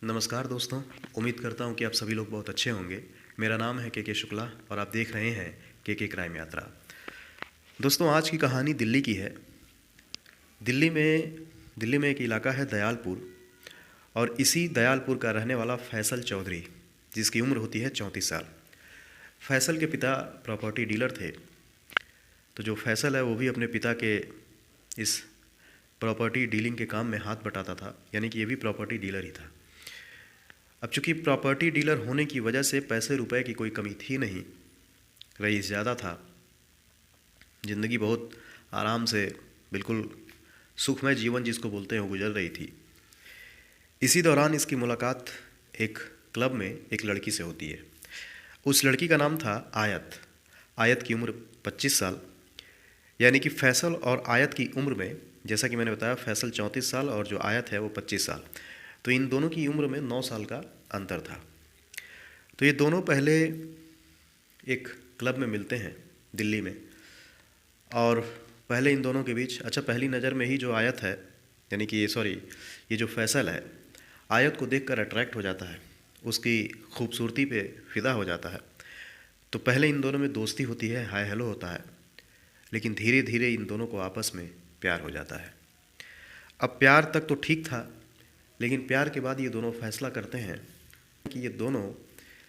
नमस्कार दोस्तों। उम्मीद करता हूँ कि आप सभी लोग बहुत अच्छे होंगे। मेरा नाम है के शुक्ला और आप देख रहे हैं के क्राइम यात्रा। दोस्तों, आज की कहानी दिल्ली की है। दिल्ली में एक इलाका है दयालपुर, और इसी दयालपुर का रहने वाला फैसल चौधरी, जिसकी उम्र होती है 34 साल। फैसल के पिता प्रॉपर्टी डीलर थे, तो जो फैसल है वो भी अपने पिता के इस प्रॉपर्टी डीलिंग के काम में हाथ बटाता था, यानी कि ये भी प्रॉपर्टी डीलर ही था। अब चूंकि प्रॉपर्टी डीलर होने की वजह से पैसे रुपए की कोई कमी थी नहीं, रईस ज़्यादा था, ज़िंदगी बहुत आराम से, बिल्कुल सुखमय जीवन जिसको बोलते हैं वो गुजर रही थी। इसी दौरान इसकी मुलाकात एक क्लब में एक लड़की से होती है। उस लड़की का नाम था आयत। आयत की उम्र 25 साल, यानी कि फैसल और आयत की उम्र में, जैसा कि मैंने बताया, फैसल 34 साल और जो आयत है वो 25 साल, तो इन दोनों की उम्र में 9 साल का अंतर था। तो ये दोनों पहले एक क्लब में मिलते हैं दिल्ली में, और पहले इन दोनों के बीच, पहली नज़र में ही जो आयत है, यानी कि ये जो फैसल है, आयत को देखकर अट्रैक्ट हो जाता है, उसकी खूबसूरती पे फिदा हो जाता है। तो पहले इन दोनों में दोस्ती होती है, हाय हेलो होता है, लेकिन धीरे धीरे इन दोनों को आपस में प्यार हो जाता है। अब प्यार तक तो ठीक था, लेकिन प्यार के बाद ये दोनों फैसला करते हैं कि ये दोनों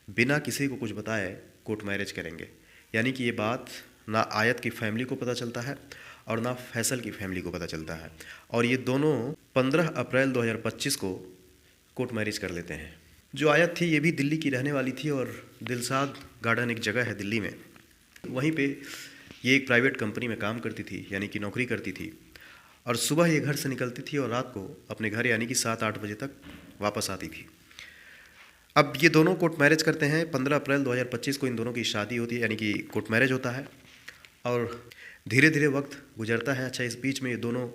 बिना किसी को कुछ बताए कोर्ट मैरिज करेंगे। यानी कि ये बात ना आयत की फैमिली को पता चलता है और ना फैसल की फैमिली को पता चलता है, और ये दोनों 15 अप्रैल 2025 को कोर्ट मैरिज कर लेते हैं। जो आयत थी ये भी दिल्ली की रहने वाली थी, और दिलसाद गार्डन एक जगह है दिल्ली में, वहीं पे ये एक प्राइवेट कंपनी में काम करती थी, यानी कि नौकरी करती थी, और सुबह ये घर से निकलती थी और रात को अपने घर यानी कि 7-8 बजे तक वापस आती थी। अब ये दोनों कोर्ट मैरिज करते हैं। 15 अप्रैल 2025 को इन दोनों की शादी होती है, यानी कि कोर्ट मैरिज होता है, और धीरे धीरे वक्त गुजरता है। इस बीच में ये दोनों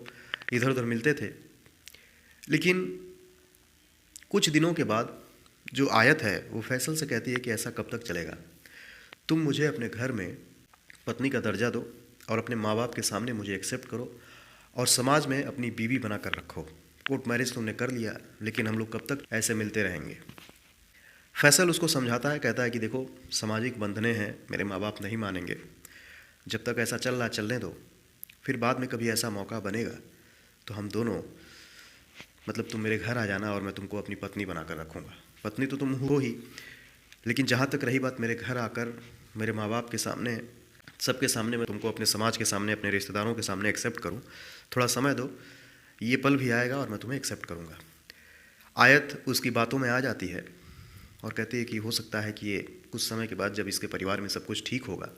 इधर उधर मिलते थे, लेकिन कुछ दिनों के बाद जो आयत है वो फैसल से कहती है कि ऐसा कब तक चलेगा, तुम मुझे अपने घर में पत्नी का दर्जा दो और अपने माँ बाप के सामने मुझे एक्सेप्ट करो, और समाज में अपनी बीवी बना कर रखो। कोर्ट मैरिज तुमने कर लिया, लेकिन हम लोग कब तक ऐसे मिलते रहेंगे। फैसल उसको समझाता है, कहता है कि देखो, सामाजिक बंधने हैं, मेरे माँ बाप नहीं मानेंगे, जब तक ऐसा चल रहा चलने दो, फिर बाद में कभी ऐसा मौका बनेगा तो हम दोनों, मतलब तुम मेरे घर आ जाना और मैं तुमको अपनी पत्नी बना कर रखूँगा। पत्नी तो तुम हो ही, लेकिन जहाँ तक रही बात मेरे घर आकर मेरे माँ बाप के सामने, सबके सामने मैं तुमको अपने समाज के सामने, अपने रिश्तेदारों के सामने एक्सेप्ट करूं, थोड़ा समय दो, ये पल भी आएगा और मैं तुम्हें एक्सेप्ट करूंगा। आयत उसकी बातों में आ जाती है और कहती है कि हो सकता है कि ये कुछ समय के बाद, जब इसके परिवार में सब कुछ ठीक होगा,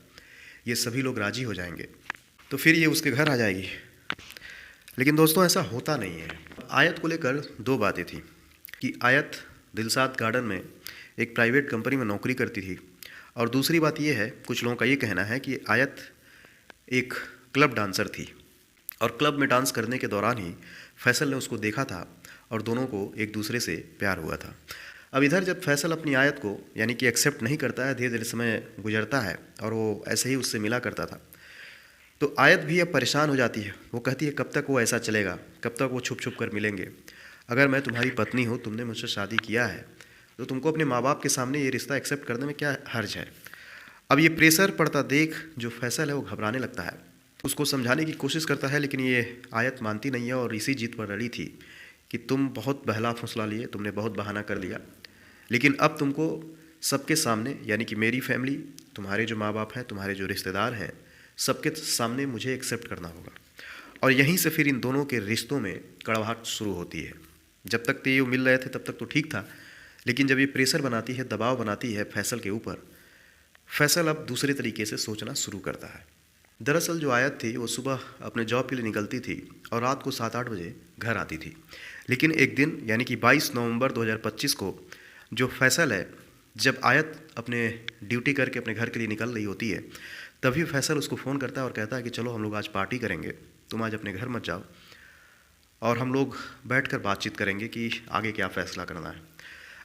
ये सभी लोग राज़ी हो जाएंगे, तो फिर ये उसके घर आ जाएगी। लेकिन दोस्तों, ऐसा होता नहीं है। आयत को लेकर दो बातें थी कि आयत दिलसाद गार्डन में एक प्राइवेट कंपनी में नौकरी करती थी, और दूसरी बात यह है, कुछ लोगों का ये कहना है कि आयत एक क्लब डांसर थी, और क्लब में डांस करने के दौरान ही फैसल ने उसको देखा था और दोनों को एक दूसरे से प्यार हुआ था। अब इधर जब फैसल अपनी आयत को, यानी कि एक्सेप्ट नहीं करता है, धीरे धीरे समय गुजरता है और वो ऐसे ही उससे मिला करता था, तो आयत भी अब परेशान हो जाती है। वो कहती है कब तक वो ऐसा चलेगा, कब तक वो छुप छुप कर मिलेंगे। अगर मैं तुम्हारी पत्नी हूँ, तुमने मुझसे शादी किया है, तो तुमको अपने माँ बाप के सामने ये रिश्ता एक्सेप्ट करने में क्या हर्ज है। अब ये प्रेशर पड़ता देख जो फैसल है वो घबराने लगता है, उसको समझाने की कोशिश करता है, लेकिन ये आयत मानती नहीं है और इसी जीत पर अड़ी थी कि तुम बहुत बहला फुसला लिए, तुमने बहुत बहाना कर लिया, लेकिन अब तुमको सबके सामने, यानी कि मेरी फैमिली, तुम्हारे जो माँ बाप हैं, तुम्हारे जो रिश्तेदार हैं, सबके सामने मुझे एक्सेप्ट करना होगा। और यहीं से फिर इन दोनों के रिश्तों में कड़वाहट शुरू होती है। जब तक तो ये मिल रहे थे तब तक तो ठीक था, लेकिन जब ये प्रेशर बनाती है, दबाव बनाती है फैसल के ऊपर, फैसल अब दूसरे तरीके से सोचना शुरू करता है। दरअसल जो आयत थी वो सुबह अपने जॉब के लिए निकलती थी और रात को 7-8 बजे घर आती थी, लेकिन एक दिन, यानी कि 22 नवंबर 2025 को, जो फैसल है, जब आयत अपने ड्यूटी करके अपने घर के लिए निकल रही होती है, तभी फैसल उसको फ़ोन करता है और कहता है कि चलो हम लोग आज पार्टी करेंगे, तुम आज अपने घर मत जाओ और हम लोग बैठकर बातचीत करेंगे कि आगे क्या फ़ैसला करना है।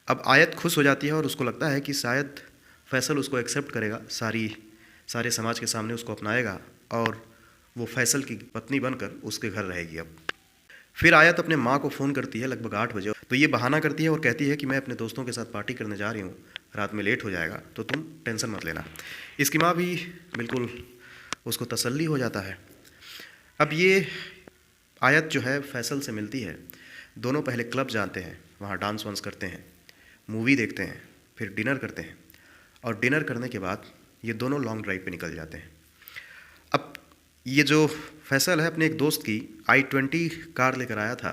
अब आयत खुश हो जाती है और उसको लगता है कि शायद फैसल उसको एक्सेप्ट करेगा, सारे समाज के सामने उसको अपनाएगा और वो फैसल की पत्नी बनकर उसके घर रहेगी। अब फिर आयत अपने माँ को फ़ोन करती है लगभग 8 बजे, तो ये बहाना करती है और कहती है कि मैं अपने दोस्तों के साथ पार्टी करने जा रही हूँ, रात में लेट हो जाएगा, तो तुम टेंशन मत लेना। इसकी माँ भी बिल्कुल उसको तसल्ली हो जाता है। अब ये आयत जो है फैसल से मिलती है, दोनों पहले क्लब जाते हैं, वहाँ डांस वांस करते हैं, मूवी देखते हैं, फिर डिनर करते हैं, और डिनर करने के बाद ये दोनों लॉन्ग ड्राइव पे निकल जाते हैं। अब ये जो फैसल है अपने एक दोस्त की i20 कार लेकर आया था,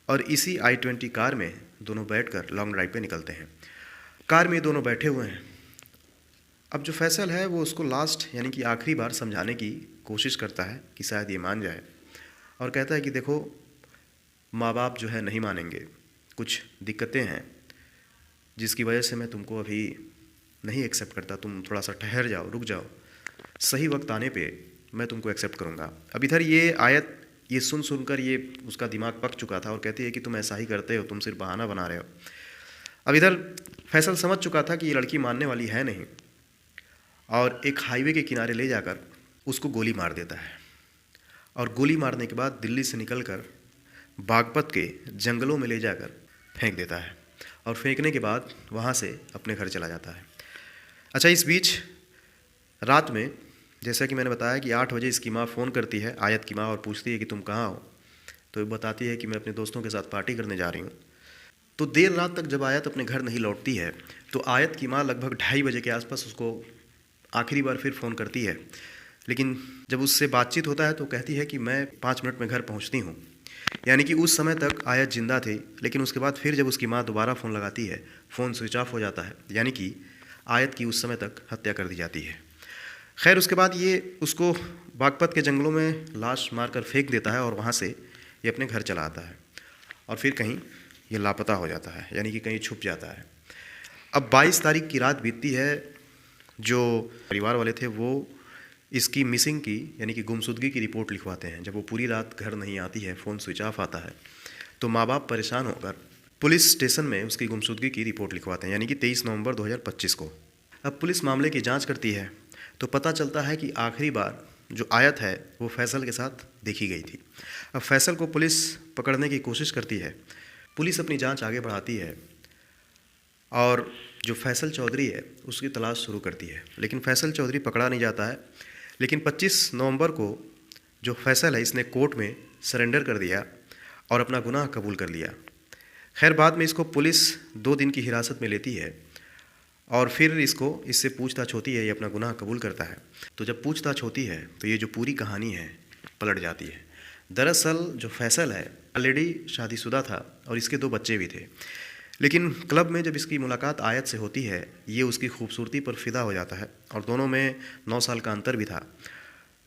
और इसी i20 कार में दोनों बैठकर लॉन्ग ड्राइव पे निकलते हैं। कार में दोनों बैठे हुए हैं। अब जो फैसल है वो उसको लास्ट यानी कि आखिरी बार समझाने की कोशिश करता है कि शायद ये मान जाए, और कहता है कि देखो, माँ बाप जो है नहीं मानेंगे, कुछ दिक्कतें हैं जिसकी वजह से मैं तुमको अभी नहीं एक्सेप्ट करता, तुम थोड़ा सा ठहर जाओ, रुक जाओ, सही वक्त आने पे मैं तुमको एक्सेप्ट करूँगा। अब इधर ये आयत ये सुनकर ये उसका दिमाग पक चुका था और कहती है कि तुम ऐसा ही करते हो, तुम सिर्फ बहाना बना रहे हो। अब इधर फैसल समझ चुका था कि ये लड़की मानने वाली है नहीं, और एक हाईवे के किनारे ले जाकर उसको गोली मार देता है, और गोली मारने के बाद दिल्ली से निकलकर बागपत के जंगलों में ले जाकर फेंक देता है, और फेंकने के बाद वहाँ से अपने घर चला जाता है। अच्छा, इस बीच रात में जैसा कि मैंने बताया कि 8 बजे इसकी माँ फ़ोन करती है, आयत की माँ, और पूछती है कि तुम कहाँ हो, तो ये बताती है कि मैं अपने दोस्तों के साथ पार्टी करने जा रही हूँ। तो देर रात तक जब आयत अपने घर नहीं लौटती है, तो आयत की माँ लगभग 2:30 बजे के आसपास उसको आखिरी बार फिर फ़ोन करती है, लेकिन जब उससे बातचीत होता है तो कहती है कि मैं 5 मिनट में घर पहुँचती हूँ। यानी कि उस समय तक आयत जिंदा थे, लेकिन उसके बाद फिर जब उसकी माँ दोबारा फ़ोन लगाती है, फ़ोन स्विच ऑफ हो जाता है, यानी कि आयत की उस समय तक हत्या कर दी जाती है। खैर, उसके बाद ये उसको बागपत के जंगलों में लाश मारकर फेंक देता है, और वहाँ से ये अपने घर चला आता है, और फिर कहीं ये लापता हो जाता है, यानी कि कहीं छुप जाता है। अब 22 तारीख की रात बीतती है। जो परिवार वाले थे वो इसकी मिसिंग की यानी कि गुमशुदगी की रिपोर्ट लिखवाते हैं। जब वो पूरी रात घर नहीं आती है, फ़ोन स्विच ऑफ आता है, तो माँ बाप परेशान होकर पुलिस स्टेशन में उसकी गुमशुदगी की रिपोर्ट लिखवाते हैं, यानी कि 23 नवंबर 2025 को। अब पुलिस मामले की जांच करती है तो पता चलता है कि आखिरी बार जो आयत है वो फैसल के साथ देखी गई थी। अब फैसल को पुलिस पकड़ने की कोशिश करती है, पुलिस अपनी जांच आगे बढ़ाती है, और जो फैसल चौधरी है उसकी तलाश शुरू करती है, लेकिन फैसल चौधरी पकड़ा नहीं जाता है। लेकिन 25 नवंबर को जो फैसल है इसने कोर्ट में सरेंडर कर दिया और अपना गुनाह कबूल कर लिया। खैर, बाद में इसको पुलिस 2 दिन की हिरासत में लेती है, और फिर इससे पूछताछ होती है, ये अपना गुनाह कबूल करता है। तो जब पूछताछ होती है तो ये जो पूरी कहानी है पलट जाती है। दरअसल जो फैसल है ऑलरेडी शादीशुदा था और इसके 2 बच्चे भी थे, लेकिन क्लब में जब इसकी मुलाकात आयत से होती है, ये उसकी खूबसूरती पर फिदा हो जाता है, और दोनों में 9 साल का अंतर भी था।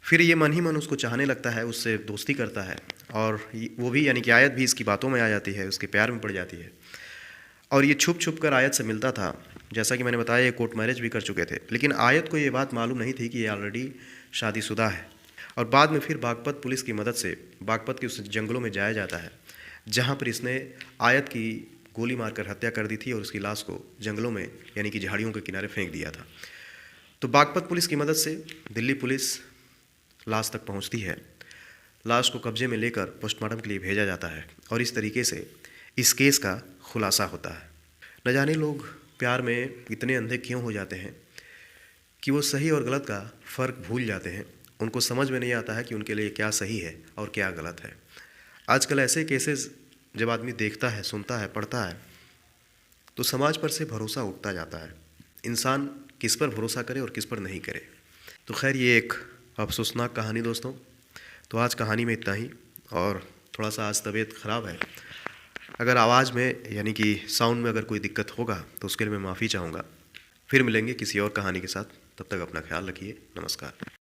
फिर ये मन ही मन उसको चाहने लगता है, उससे दोस्ती करता है, और वो भी यानी कि आयत भी इसकी बातों में आ जाती है, उसके प्यार में पड़ जाती है। और ये छुप छुप कर आयत से मिलता था। जैसा कि मैंने बताया, ये कोर्ट मैरिज भी कर चुके थे, लेकिन आयत को ये बात मालूम नहीं थी कि ये ऑलरेडी शादीशुदा है। और बाद में फिर बागपत पुलिस की मदद से बागपत के उस जंगलों में जाया जाता है, जहाँ पर इसने आयत की गोली मारकर हत्या कर दी थी और उसकी लाश को जंगलों में यानी कि झाड़ियों के किनारे फेंक दिया था। तो बागपत पुलिस की मदद से दिल्ली पुलिस लाश तक पहुंचती है। लाश को कब्जे में लेकर पोस्टमार्टम के लिए भेजा जाता है, और इस तरीके से इस केस का खुलासा होता है। न जाने लोग प्यार में इतने अंधे क्यों हो जाते हैं कि वो सही और गलत का फ़र्क भूल जाते हैं। उनको समझ में नहीं आता है कि उनके लिए क्या सही है और क्या गलत है। आजकल ऐसे केसेस जब आदमी देखता है, सुनता है, पढ़ता है, तो समाज पर से भरोसा उठता जाता है। इंसान किस पर भरोसा करे और किस पर नहीं करे। तो खैर, ये एक अफसोसनाक कहानी दोस्तों। तो आज कहानी में इतना ही, और थोड़ा सा आज तबीयत ख़राब है। अगर आवाज़ में यानी कि साउंड में अगर कोई दिक्कत होगा तो उसके लिए मैं माफ़ी चाहूँगा। फिर मिलेंगे किसी और कहानी के साथ, तब तक अपना ख्याल रखिए। नमस्कार।